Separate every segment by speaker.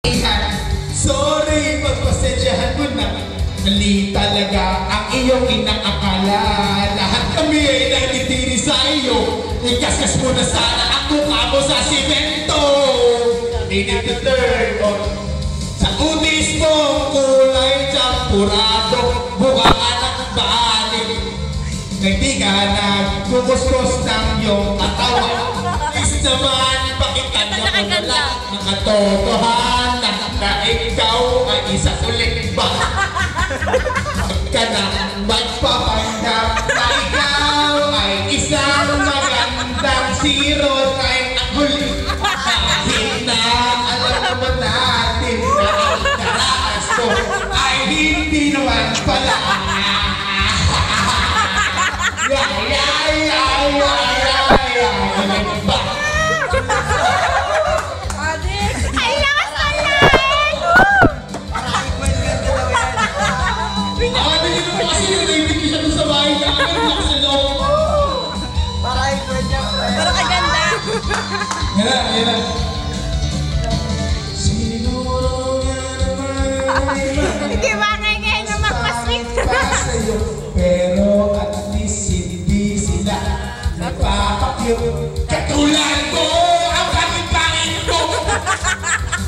Speaker 1: Sorry, pagpasensyahan mo na. Mali talaga ang iyong inaakala. Lahat kami ay nagtitiri sa iyo. Ikaskas mo na sana ang mukha mo sa simento. Need to turn on. Sa utis mo, kulay champurado. Buka ka ng balik. Hindi ka nagkukuskus ng iyong katawan. Is naman, bakit ka naman lang nakatotohanan na ikaw ay isa ulit ba? Ka na magpapanggap na ikaw ay isang magandang zero time ang huli. Kahit na alam naman natin na ang karaas ko ay hindi naman pala. Yan. Siguro nga naman
Speaker 2: hindi ba ngayon na magpaswing?
Speaker 1: Pero at least hindi sila nagpapakyut. Katulad ko ang kapitbahay ko.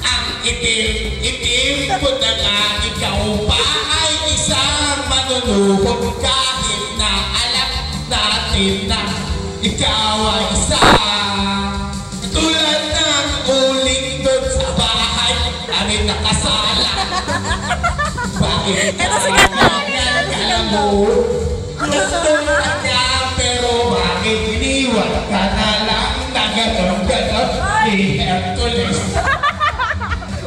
Speaker 1: Ang itim ko na nga ikaw pa ay isang manunubog. Kahit na alam natin na ikaw ay isa. Tulad ng uling doon sa bahay, kami nakasala. Bakit kaya mo? Gusto ka niya, pero bakit iniwan ka na lang na ganon-ganon ni Hercules?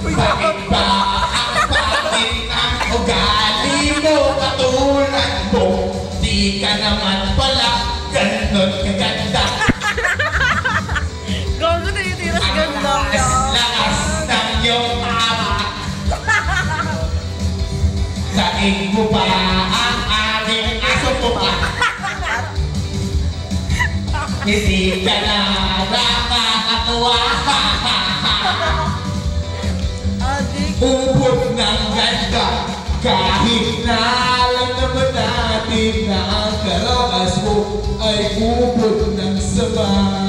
Speaker 1: Bakit ba ang bakit ang ugali mo katulad mo? Di ka naman pala ganon kaganda. Lakas ng iyong ama. Daig mo pa ang aming aso mo pa. Hindi ka na nakakatuwa. Ubod ng ganda. Kahit na alam naman natin na ang karakas mo ay ubod ng sama.